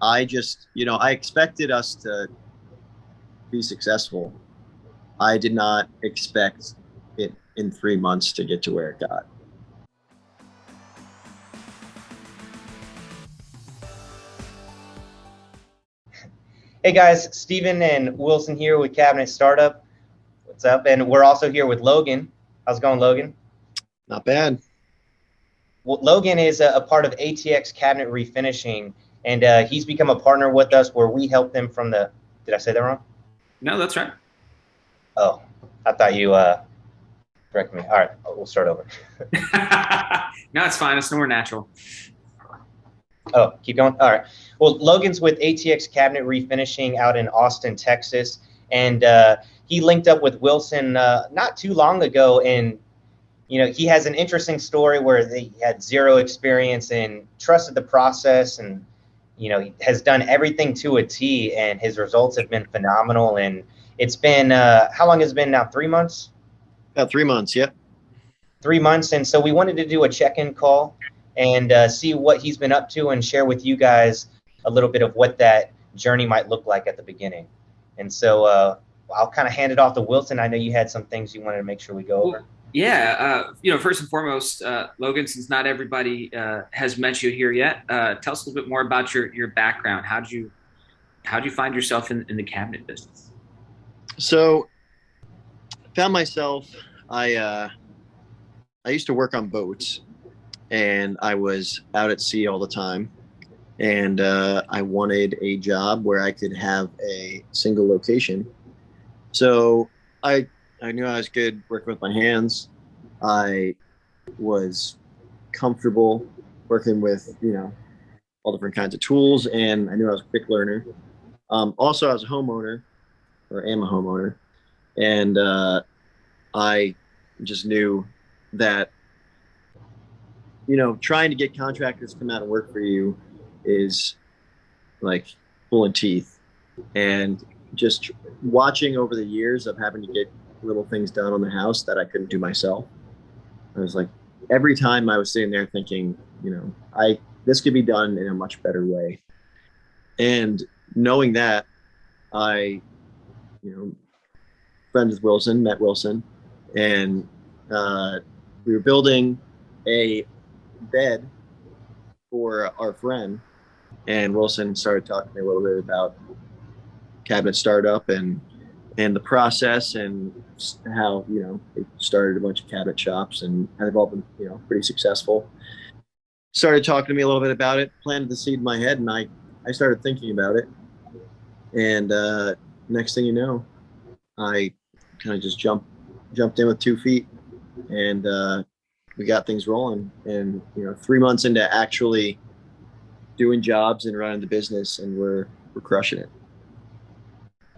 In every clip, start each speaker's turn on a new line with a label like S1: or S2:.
S1: I just, I expected us to be successful. I did not expect it in 3 months to get to where it got.
S2: Hey guys, Steven and Wilson here with Cabinet Startup. What's up? And we're also here with Logan. How's it going, Logan?
S1: Not bad.
S2: Well, Logan is a part of ATX Cabinet Refinishing, and he's become a partner with us where we help them from the. Did I say that wrong?
S3: No, that's right.
S2: Oh, I thought you corrected me. All right, we'll start over.
S3: No, it's fine. It's no more natural.
S2: Oh, keep going. All right. Well, Logan's with ATX Cabinet Refinishing out in Austin, Texas, and he linked up with Wilson not too long ago, and he has an interesting story where they had zero experience and trusted the process, and he has done everything to a T, and his results have been phenomenal. And it's been how long has it been now? 3 months.
S1: About 3 months. Yep.
S2: 3 months, and so we wanted to do a check-in call and see what he's been up to and share with you guys a little bit of what that journey might look like at the beginning. And so I'll kind of hand it off to Wilson. I know you had some things you wanted to make sure we go over.
S3: Well, yeah. First and foremost, Logan, since not everybody has met you here yet, tell us a little bit more about your background. How'd you find yourself in the cabinet business?
S1: So I found myself, I used to work on boats and I was out at sea all the time. And I wanted a job where I could have a single location. So I knew I was good working with my hands. I was comfortable working with, all different kinds of tools, and I knew I was a quick learner. Also, I was a homeowner, or am a homeowner, and I just knew that, trying to get contractors to come out and work for you is like pulling teeth. And just watching over the years of having to get little things done on the house that I couldn't do myself, I was like, every time I was sitting there thinking, I this could be done in a much better way. And knowing that, I, you know, friends with Wilson, met Wilson, and we were building a bed for our friend. And Wilson started talking to me a little bit about cabinet startup and the process and how they started a bunch of cabinet shops and they've all been pretty successful. Started talking to me a little bit about it, planted the seed in my head, and I started thinking about it. And next thing you know, I kind of just jumped in with 2 feet, and we got things rolling. And 3 months into actually doing jobs and running the business, and we're crushing it.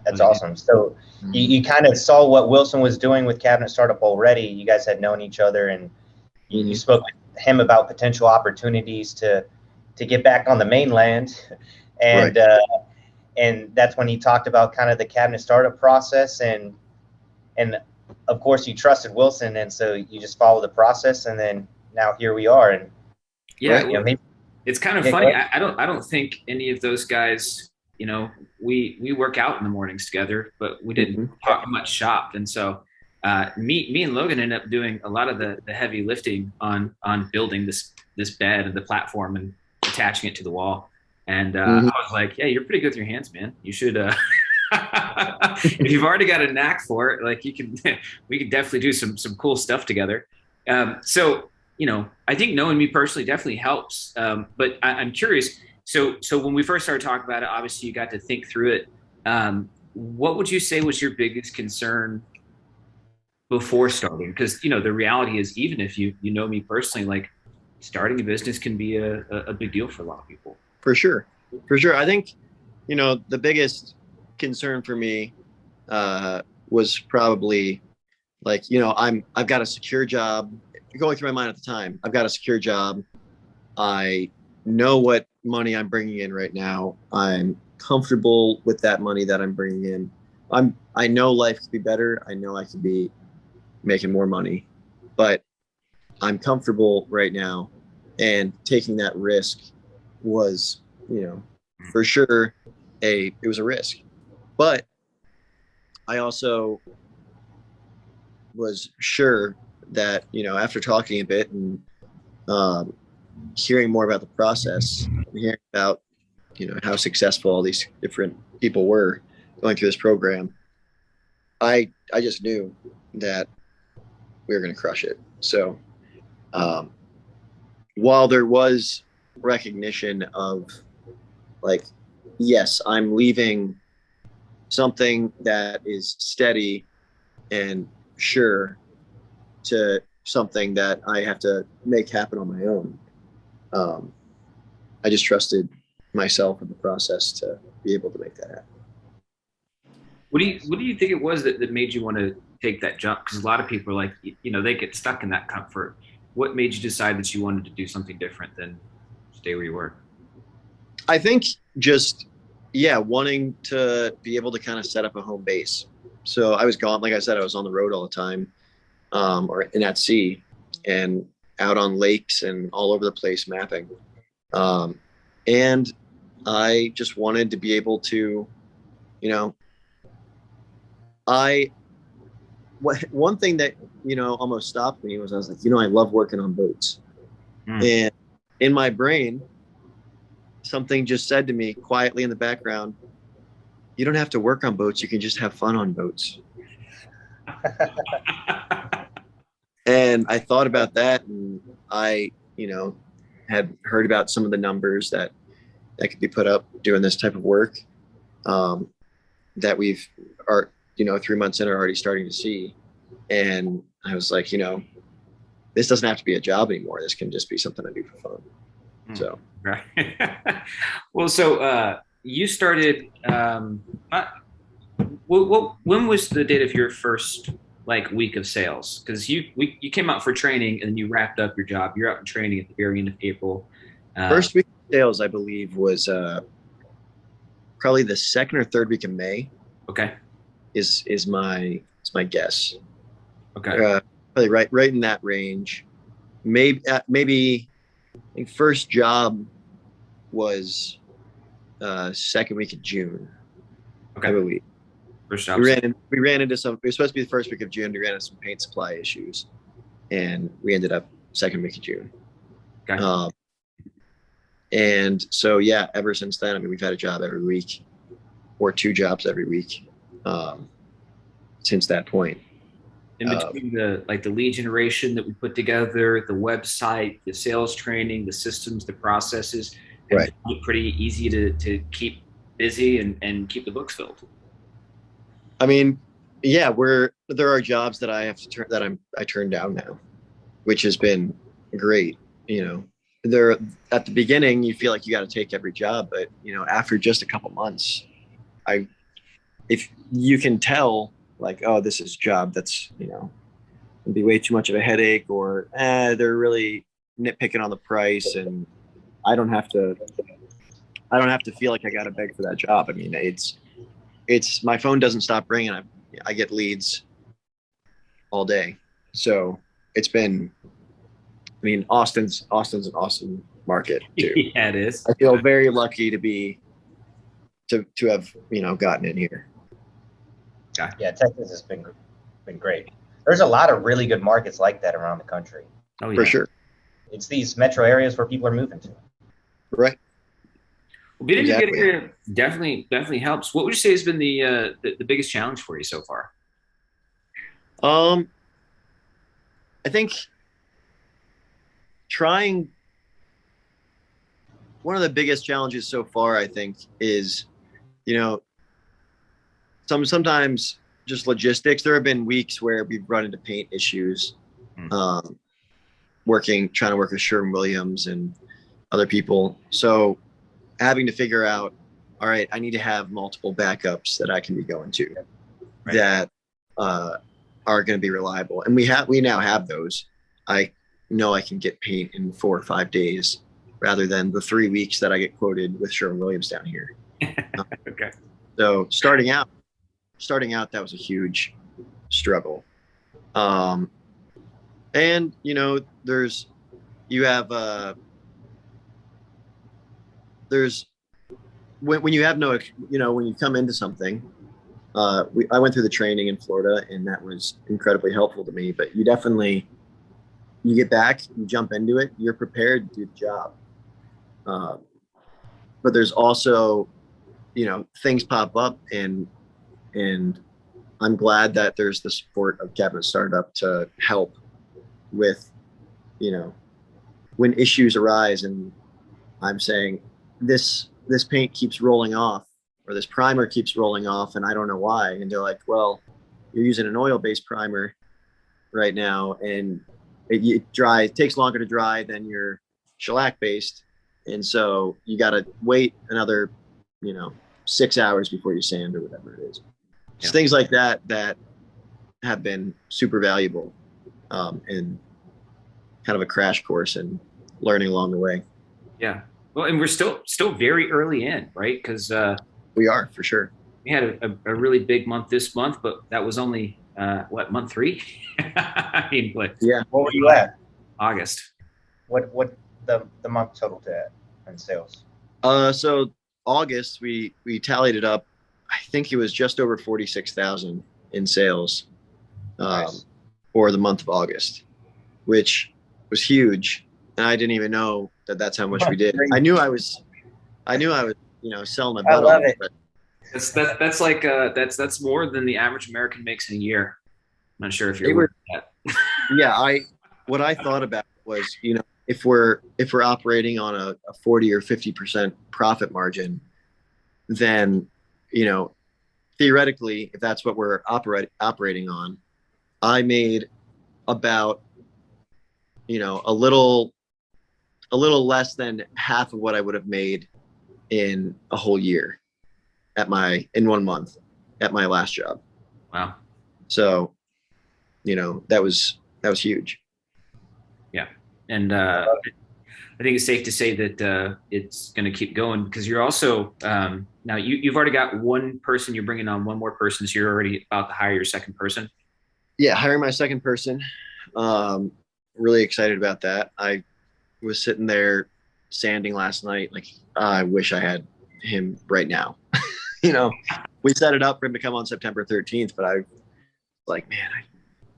S2: That's awesome. So you kind of saw what Wilson was doing with Cabinet Startup already. You guys had known each other, and you spoke with him about potential opportunities to get back on the mainland, and
S1: Right.
S2: And that's when he talked about kind of the cabinet startup process, and of course you trusted Wilson, and so you just follow the process, and then now here we are. And
S3: Yeah,
S1: Right.
S2: maybe,
S3: it's kind of
S2: yeah,
S3: funny. I don't think any of those guys, we work out in the mornings together, but we didn't
S1: Mm-hmm.
S3: talk much shop. And so me and Logan ended up doing a lot of the heavy lifting on building this bed and the platform and attaching it to the wall. And
S1: Mm-hmm.
S3: I was like, yeah, you're pretty good with your hands, man. You should if you've already got a knack for it, like we could definitely do some cool stuff together. So I think knowing me personally definitely helps. But I'm curious. So when we first started talking about it, obviously you got to think through it. What would you say was your biggest concern before starting? Because the reality is, even if you know me personally, like starting a business can be a big deal for a lot of people.
S1: For sure. For sure. I think, the biggest concern for me was probably like, I've got a secure job going through my mind at the time. I've got a secure job. I know what money I'm bringing in right now. I'm comfortable with that money that I'm bringing in. I know life could be better. I know I could be making more money, but I'm comfortable right now, and taking that risk was, for sure it was a risk. But I also was sure that, after talking a bit and hearing more about the process, hearing about, how successful all these different people were going through this program, I just knew that we were going to crush it. So while there was recognition of, like, yes, I'm leaving something that is steady and sure to something that I have to make happen on my own. I just trusted myself in the process to be able to make that happen.
S3: What do you think it was that made you want to take that jump? Because a lot of people are like, they get stuck in that comfort. What made you decide that you wanted to do something different than stay where you were?
S1: I think just, wanting to be able to kind of set up a home base. So I was gone, like I said, I was on the road all the time, or in at sea and out on lakes and all over the place mapping. And I just wanted to be able to, one thing that, almost stopped me was I was like, I love working on boats. And in my brain, something just said to me quietly in the background, you don't have to work on boats. You can just have fun on boats. And I thought about that, and I, had heard about some of the numbers that could be put up doing this type of work, that we've are, 3 months in are already starting to see. And I was like, this doesn't have to be a job anymore. This can just be something I do for fun. So,
S3: right. Well, so you started, when was the date of your first week of sales? Because you came out for training and then you wrapped up your job. You're out in training at the very end of April.
S1: First week of sales, I believe, was probably the second or third week of May.
S3: Okay.
S1: Is my guess.
S3: Okay.
S1: Probably right in that range. Maybe I think first job was second week of June.
S3: Okay.
S1: I believe.
S3: First job.
S1: We ran into some. It was supposed to be the first week of June. We ran into some paint supply issues, and we ended up second week of June.
S3: Okay.
S1: And so ever since then, I mean, we've had a job every week, or 2 jobs every week, since that point.
S3: In between the lead generation that we put together, the website, the sales training, the systems, the processes,
S1: right?
S3: Pretty easy to keep busy and keep the books filled.
S1: I mean, there are jobs that I have to I turn down now, which has been great. There at the beginning you feel like you got to take every job, but after just a couple months, if you can tell, like, oh, this is a job that's it'd be way too much of a headache, or they're really nitpicking on the price, and I don't have to feel like I got to beg for that job. I mean, it's my phone doesn't stop ringing. I get leads all day, so it's been. I mean, Austin's an awesome market too.
S3: Yeah, it is.
S1: I feel very lucky to have gotten in here.
S2: Yeah, Texas has been great. There's a lot of really good markets like that around the country.
S3: Oh, yeah.
S1: For sure.
S2: It's these metro areas where people are moving to.
S1: Right.
S3: Well, being able to get here definitely helps. What would you say has been the biggest challenge for you so far?
S1: I think one of the biggest challenges so far, I think, is, sometimes just logistics. There have been weeks where we've run into paint issues, trying to work with Sherwin-Williams and other people. So having to figure out, all right, I need to have multiple backups that I can be going to, right, that are going to be reliable. And we now have those. I know I can get paint in 4 or 5 days rather than the 3 weeks that I get quoted with Sherwin-Williams down here.
S3: Okay.
S1: So starting out, that was a huge struggle. And there's when you have no, when you come into something, I went through the training in Florida, and that was incredibly helpful to me. But you get back, you jump into it, you're prepared to do the job. But there's also, things pop up, and I'm glad that there's the support of Cabinet Startup to help with, when issues arise, and I'm saying this paint keeps rolling off, or this primer keeps rolling off, and I don't know why. And they're like, well, you're using an oil-based primer right now, and it takes longer to dry than your shellac-based, and so you got to wait another, 6 hours before you sand or whatever it is. Just things like that have been super valuable, and kind of a crash course in learning along the way.
S3: Yeah. Well, and we're still very early in, right? Because
S1: We are, for sure.
S3: we had a really big month this month, but that was only month 3? I mean, what?
S1: Yeah.
S2: What were you at?
S3: August.
S2: What the month total to at in sales?
S1: So August, we tallied it up. I think it was just over 46,000 in sales,
S2: Nice.
S1: for the month of August, which was huge. And I didn't even know that that's how much we did. I knew I was, selling my
S2: I
S1: butt
S2: love
S1: off.
S2: it.
S1: But
S3: That's like that's more than the average American makes in a year. I'm not sure if
S1: They
S3: you're
S1: were-
S3: aware of that.
S1: yeah, what I thought about was, if we're operating on a 40 or 50% profit margin, then, theoretically, if that's what we're operating on, I made about, a little less than half of what I would have made in a whole year in 1 month at my last job.
S3: Wow.
S1: So, that was huge.
S3: Yeah. And I think it's safe to say that it's going to keep going, because you're also now you've already got one person, you're bringing on one more person, so you're already about to hire your second person.
S1: Yeah, hiring my second person. Really excited about that. I was sitting there sanding last night, like, I wish I had him right now. We set it up for him to come on September 13th, but I like, man, I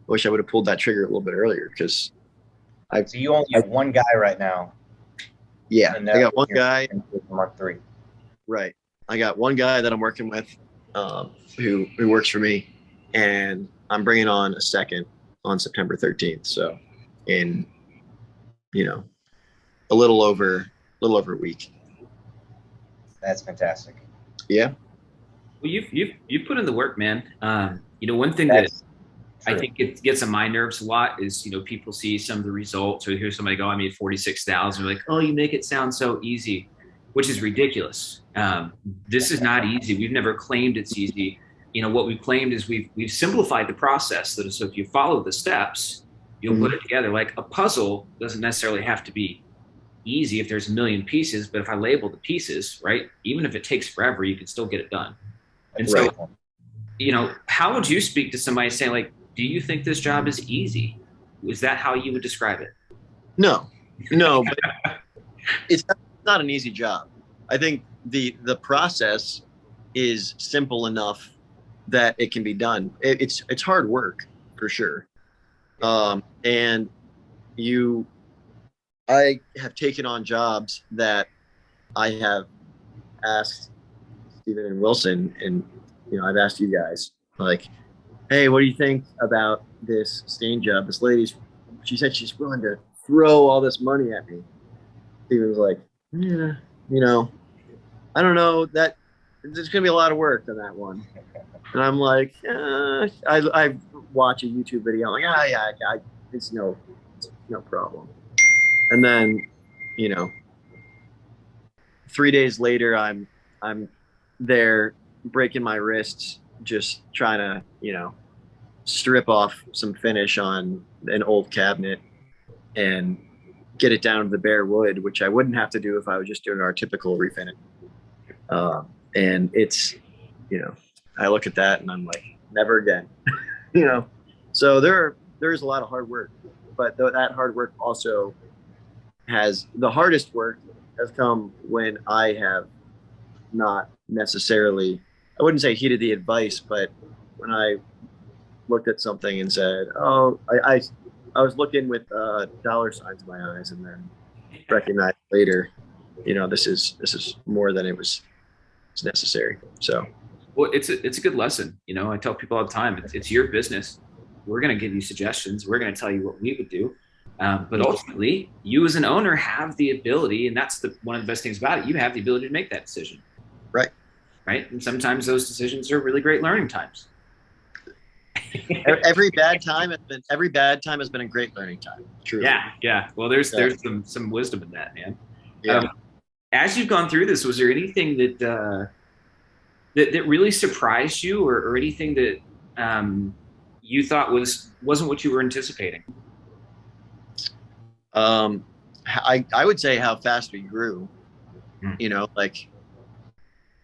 S1: wish I would have pulled that trigger a little bit earlier, because
S2: So you only have one guy right now.
S1: yeah,
S2: And
S1: I got one guy.
S2: Mark 3.
S1: Right. I got one guy that I'm working with, who works for me, and I'm bringing on a second on September 13th. So in, a little over a week.
S2: That's fantastic.
S1: Yeah.
S3: Well, you've put in the work, man. One thing that
S2: That's
S3: I
S2: true.
S3: think it gets on my nerves a lot is, people see some of the results, or hear somebody go, I made 46,000. Like, oh, you make it sound so easy, which is ridiculous. This is not easy. We've never claimed it's easy. What we've claimed is we've simplified the process, so if you follow the steps, you'll put it together. Like a puzzle doesn't necessarily have to be easy if there's a million pieces, but if I label the pieces, right, even if it takes forever, you can still get it done. And so,
S1: Right.
S3: How would you speak to somebody saying, like, do you think this job is easy? Is that how you would describe it?
S1: No, but it's not an easy job. I think the process is simple enough that it can be done. It's hard work, for sure. And I have taken on jobs that I have asked Stephen and Wilson, and I've asked you guys, like, hey, what do you think about this stain job? This she said she's willing to throw all this money at me. Stephen was like, yeah, I don't know, that there's gonna be a lot of work on that one. And I'm like, I watch a YouTube video. I'm like, yeah, it's no problem. And then, 3 days later, I'm there breaking my wrists, just trying to, strip off some finish on an old cabinet and get it down to the bare wood, which I wouldn't have to do if I was just doing our typical refinish. And it's, I look at that and I'm like, never again. So there's a lot of hard work, but that hard work also the hardest work has come when I have not necessarily, I wouldn't say heeded the advice, but when I looked at something and said, "Oh, I was looking with dollar signs in my eyes," and then recognized later, this is more than it's necessary. So,
S3: Well, it's a good lesson. You know, I tell people all the time, it's your business. We're going to give you suggestions. We're going to tell you what we would do. But ultimately, you as an owner have the ability, and that's one of the best things about it. You have the ability to make that decision,
S1: right.
S3: right? And sometimes those decisions are really great learning times.
S1: Every bad time has been a great learning time. Truly.
S3: Yeah. Well, there's some wisdom in that, man.
S1: Yeah.
S3: As you've gone through this, was there anything that really surprised you, or anything that you thought wasn't what you were anticipating?
S1: I would say how fast we grew. Like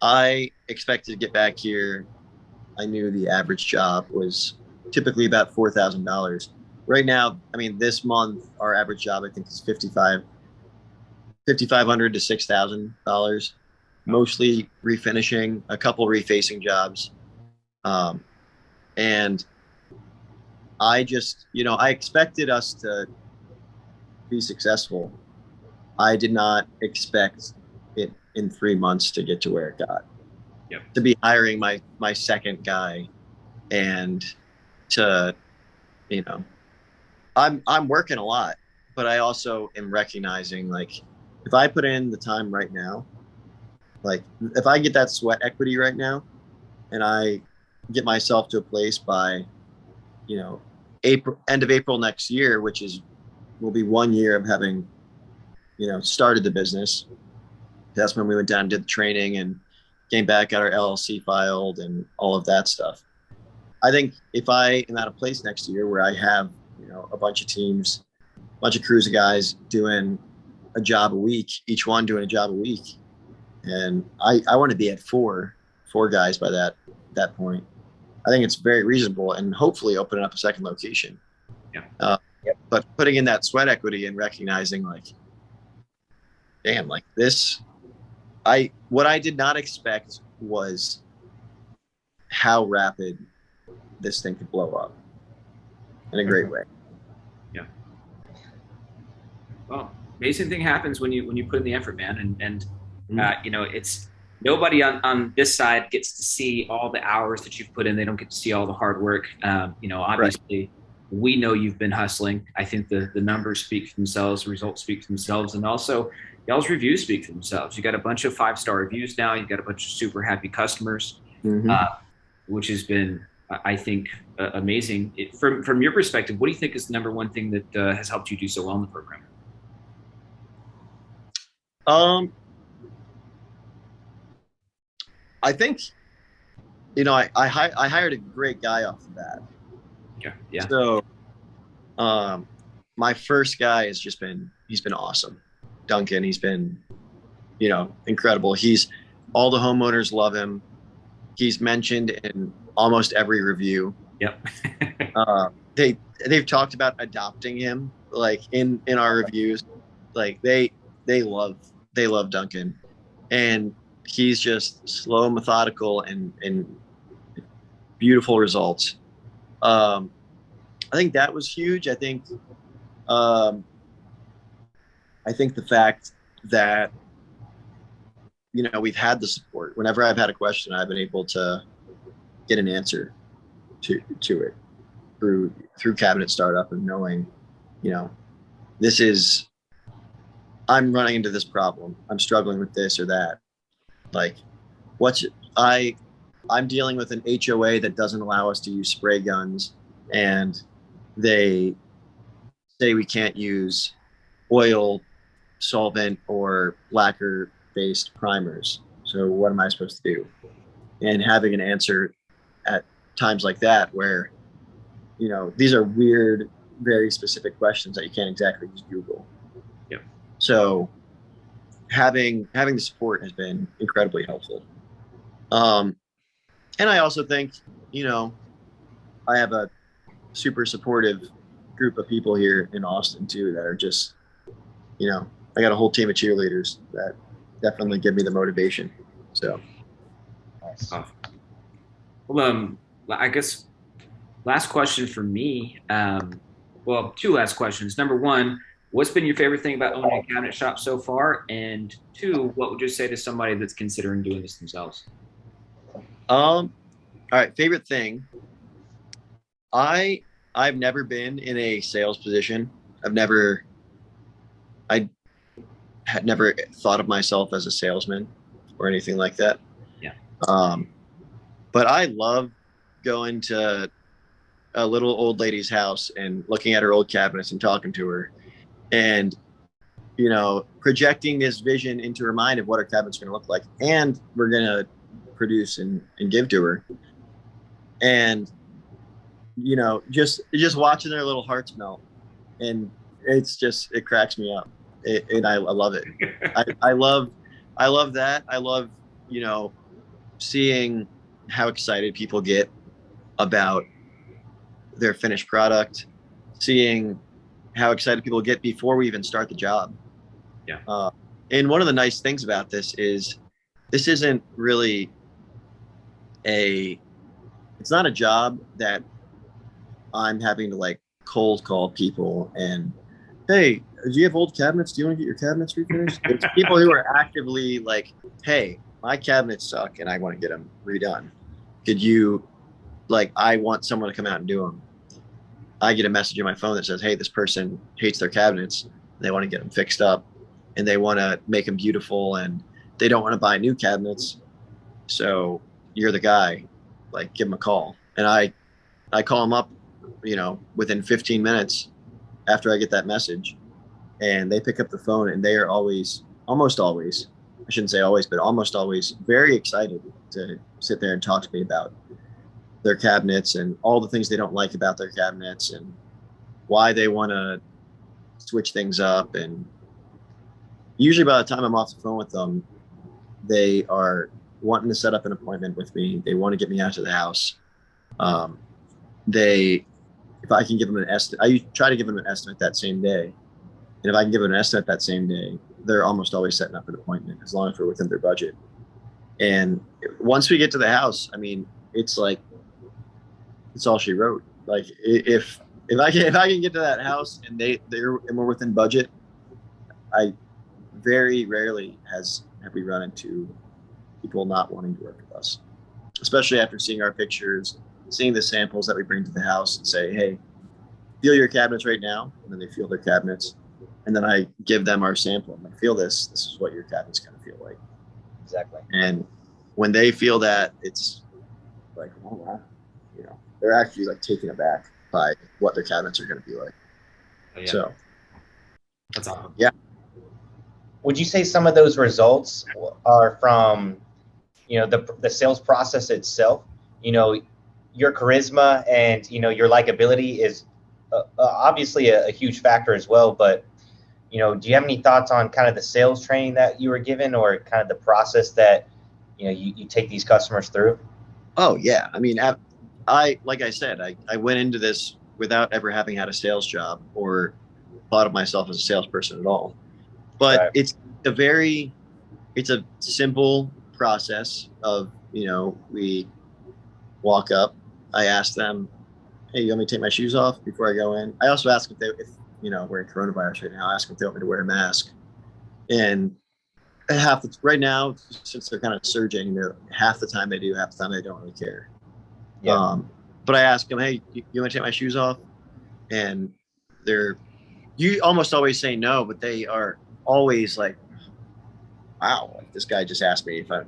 S1: I expected to get back here. I knew the average job was typically about $4,000. Right now, I mean, this month our average job I think is $5,500 to $6,000, mostly refinishing, a couple refacing jobs, and I just I expected us to be successful. I did not expect it in 3 months to get to where it got.
S3: Yep.
S1: To be hiring my second guy, and to I'm working a lot, but I also am recognizing, like, if I put in the time right now, like if I get that sweat equity right now and I get myself to a place by end of April next year, which will be 1 year of having started the business. That's when we went down and did the training and came back, got our LLC filed and all of that stuff. I think if I am at a place next year where I have a bunch of teams, a bunch of crews of guys doing a job a week, each one doing a job a week, and I want to be at four guys by that point. I think it's very reasonable, and hopefully opening up a second location.
S3: Yeah.
S1: But putting in that sweat equity and recognizing, like, damn, like this, what I did not expect was how rapid this thing could blow up in a great way.
S3: Yeah. Well, amazing thing happens when you put in the effort, man, and it's nobody on this side gets to see all the hours that you've put in. They don't get to see all the hard work. Obviously, right. We know you've been hustling. I think the numbers speak for themselves, the results speak for themselves, and also y'all's reviews speak for themselves. You got a bunch of 5-star reviews now. You've got a bunch of super happy customers, which has been, I think, amazing. From your perspective, what do you think is the number one thing that has helped you do so well in the program?
S1: I think, I hired a great guy off the bat.
S3: Yeah.
S1: So, my first guy he's been awesome. Duncan, he's been, incredible. All the homeowners love him. He's mentioned in almost every review.
S3: Yep.
S1: They've talked about adopting him, like in our reviews. Like they love Duncan, and he's just slow, methodical, and beautiful results. I think that was huge. I think the fact that we've had the support. Whenever I've had a question, I've been able to get an answer to it through cabinet startup, and knowing, I'm running into this problem. I'm struggling with this or that. Like, I'm dealing with an HOA that doesn't allow us to use spray guns, and they say we can't use oil, solvent, or lacquer-based primers. So what am I supposed to do? And having an answer at times like that, where these are weird, very specific questions that you can't exactly just Google.
S3: Yep.
S1: So having the support has been incredibly helpful. And I also think, I have a super supportive group of people here in Austin too that are just, I got a whole team of cheerleaders that definitely give me the motivation. So
S2: Nice.
S3: Well, I guess last question for me. Well, two last questions. Number one, what's been your favorite thing about owning a cabinet shop so far? And two, what would you say to somebody that's considering doing this themselves?
S1: all right, favorite thing. I've never been in a sales position. I had never thought of myself as a salesman or anything like that.
S3: Yeah.
S1: But I love going to a little old lady's house and looking at her old cabinets and talking to her and, projecting this vision into her mind of what her cabinet's going to look like. And we're going to produce and give to her. And, just watching their little hearts melt. And it cracks me up. And I love it. I love that. I love, seeing how excited people get about their finished product, seeing how excited people get before we even start the job.
S3: Yeah.
S1: And one of the nice things about this isn't really it's not a job that I'm having to like cold call people and, hey, do you have old cabinets? Do you want to get your cabinets refinished? It's people who are actively like, hey, my cabinets suck and I want to get them redone. Could you, I want someone to come out and do them. I get a message on my phone that says, hey, this person hates their cabinets. They want to get them fixed up and they want to make them beautiful and they don't want to buy new cabinets. So you're the guy, give them a call. And I call them up, within 15 minutes after I get that message, and they pick up the phone and they are almost always, I shouldn't say always, but almost always very excited to sit there and talk to me about their cabinets and all the things they don't like about their cabinets and why they want to switch things up. And usually by the time I'm off the phone with them, they are wanting to set up an appointment with me. They want to get me out to the house. If I can give them an estimate, I try to give them an estimate that same day. And if I can give them an estimate that same day, they're almost always setting up an appointment as long as we're within their budget. And once we get to the house, I mean, it's all she wrote. If I can get to that house and we're within budget, I very rarely have we run into people not wanting to work with us, especially after seeing our pictures, seeing the samples that we bring to the house and say, hey, feel your cabinets right now. And then they feel their cabinets. And then I give them our sample. I'm like, feel this. This is what your cabinet's going to feel like.
S2: Exactly.
S1: And when they feel that, it's like, oh, wow. They're actually taken aback by what their cabinets are going to be like.
S3: Oh, yeah.
S1: So
S3: that's awesome.
S1: Yeah.
S2: Would you say some of those results are from, the sales process itself? Your charisma and, your likability is obviously a huge factor as well. But, do you have any thoughts on kind of the sales training that you were given or kind of the process that, you take these customers through?
S1: Oh, yeah. I mean, like I said, I went into this without ever having had a sales job or thought of myself as a salesperson at all. But
S2: Right.
S1: It's a simple process of, we walk up. I ask them, hey, you want me to take my shoes off before I go in? I also ask if we're in coronavirus right now, I ask them if they want me to wear a mask. And right now, since they're kind of surging, half the time they do, half the time they don't really care.
S2: Yeah.
S1: But I ask them, hey, you want to take my shoes off? And you almost always say no, but they are always like, wow, this guy just asked me if you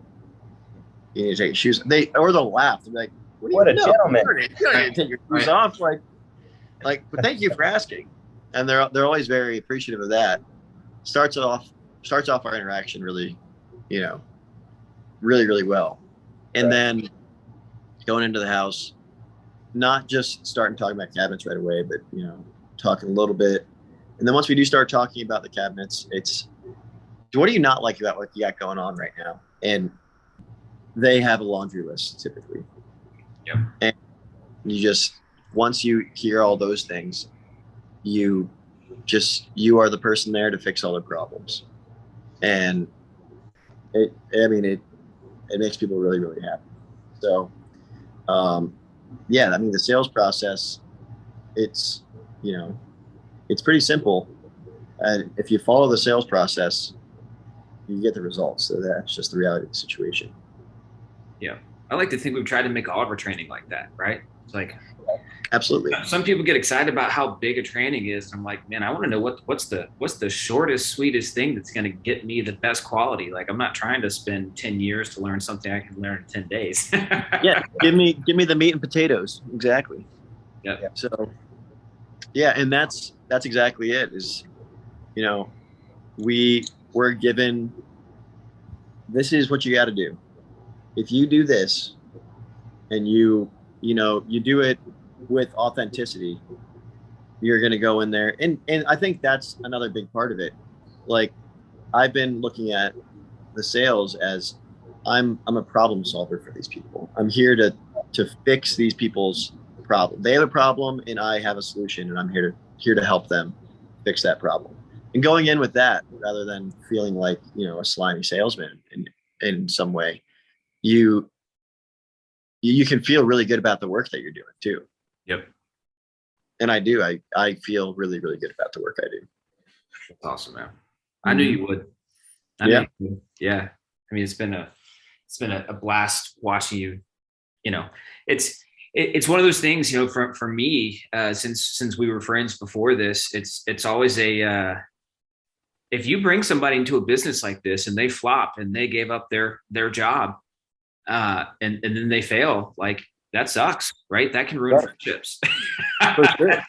S1: need to take your shoes. They'll laugh. They'll be like,
S2: What a gentleman.
S1: You don't need to take your shoes off. But thank you for asking. And they're always very appreciative of that. Starts off our interaction really, really, really well. And
S2: Right.
S1: then going into the house, not just starting talking about cabinets right away, but, talking a little bit. And then once we do start talking about the cabinets, it's, what do you not like about what you got going on right now? And they have a laundry list typically.
S3: Yep.
S1: And once you hear all those things, you are the person there to fix all their problems. And it it makes people really, really happy. So, yeah, I mean, the sales process, it's, you know, it's pretty simple. And if you follow the sales process, you get the results. So that's just the reality of the situation.
S3: Yeah. I like to think we've tried to make all of our training like that, right? It's like,
S1: Absolutely.
S3: some people get excited about how big a training is. I'm like, man, I want to know what's the shortest, sweetest thing that's going to get me the best quality. Like, I'm not trying to spend 10 years to learn something I can learn in 10 days.
S1: Yeah, give me the meat and potatoes. Exactly.
S3: Yeah.
S1: So, yeah, and that's exactly it. Is, you know, we were given, this is what you got to do. If you do this, and you do it with authenticity, you're going to go in there, and I think that's another big part of it. Like, I've been looking at the sales as, I'm a problem solver for these people. I'm here to fix these people's problem. They have a problem and I have a solution, and I'm here to help them fix that problem. And going in with that, rather than feeling like, a slimy salesman in some way, you can feel really good about the work that you're doing too.
S3: Yep.
S1: And I do. I feel really, really good about the work I do.
S3: That's awesome, man. I knew you would.
S1: Yeah.
S3: Yeah. I mean, it's been a blast watching you. It's one of those things, for me, since we were friends before this, it's always if you bring somebody into a business like this and they flop and they gave up their job, and then they fail, like, that sucks, right? That can ruin friendships.
S1: For sure.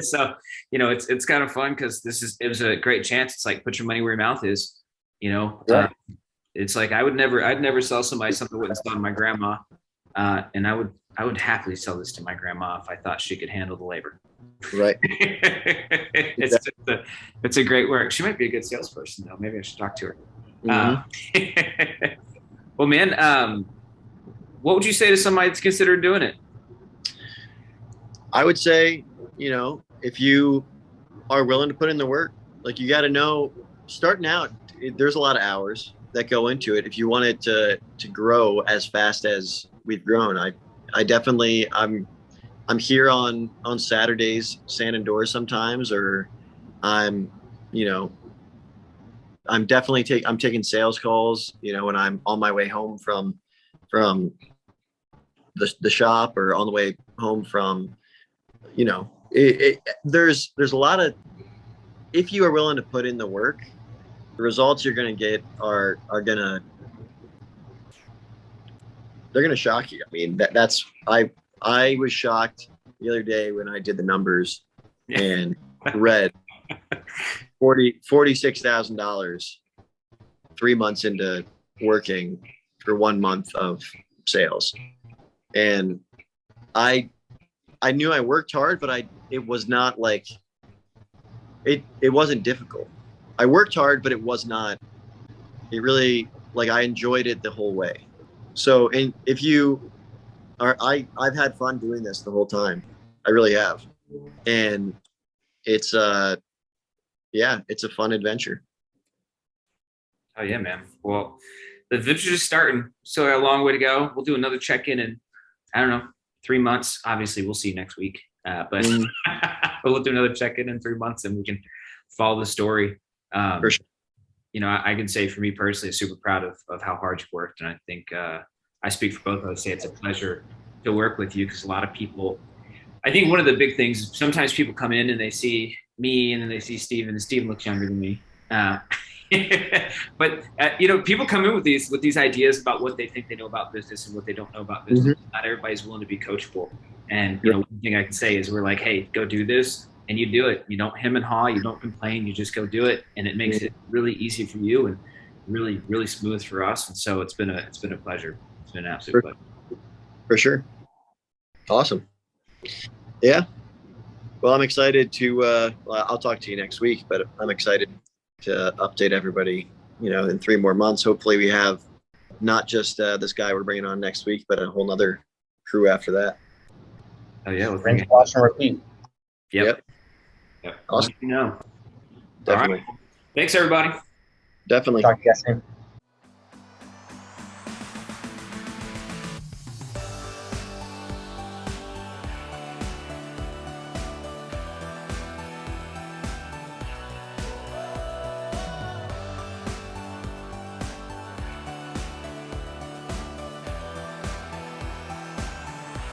S3: So, it's kind of fun because it was a great chance. It's like, put your money where your mouth is,
S1: Right.
S3: It's like, I'd never sell somebody something I wouldn't sell to my grandma. And I would happily sell this to my grandma if I thought she could handle the labor.
S1: Right.
S3: It's a great work. She might be a good salesperson though. Maybe I should talk to her.
S1: Mm-hmm.
S3: Well, man, what would you say to somebody that's considering doing it?
S1: I would say, if you are willing to put in the work, like, you got to know, starting out, there's a lot of hours that go into it. If you want it to grow as fast as we've grown, I definitely, I'm here on Saturdays, sanding doors sometimes, or I'm taking sales calls, when I'm on my way home from the shop, or on the way home from, there's a lot of, if you are willing to put in the work, the results you're going to get are they're going to shock you. I mean, that's, I was shocked the other day when I did the numbers and read $46,000 3 months into working for 1 month of sales. And I knew I worked hard, but it was not like, it wasn't difficult. I worked hard, but it really, like, I enjoyed it the whole way. So, and if you are, I've had fun doing this the whole time. I really have. And it's it's a fun adventure.
S3: Oh yeah, man. Well, the adventure's just starting. So a long way to go. We'll do another check-in in, I don't know, 3 months. Obviously, we'll see you next week. But we'll do another check-in in 3 months, and we can follow the story.
S1: For sure.
S3: I can say, for me personally, super proud of how hard you worked. And I think I speak for both of us, say it's a pleasure to work with you, because a lot of people, I think one of the big things is sometimes people come in and they see me and then they see Steven, and Steven looks younger than me. But people come in with these ideas about what they think they know about business and what they don't know about business. Mm-hmm. Not everybody's willing to be coachable. And one thing I can say is, we're like, hey, go do this, and you do it. You don't hem and haw, you don't complain, you just go do it, and it makes it really easy for you and really, really smooth for us. And so it's been a pleasure. It's been an absolute pleasure.
S1: For sure. Awesome. Yeah. Well, I'm excited to. I'll talk to you next week, but I'm excited to update everybody, in 3 more months. Hopefully we have not just this guy we're bringing on next week, but a whole nother crew after that.
S3: Oh yeah.
S2: Rinse, wash, and repeat.
S3: Yep.
S1: Awesome.
S3: Definitely.
S1: All right.
S3: Thanks, everybody.
S1: Definitely.
S2: Talk to you guys soon.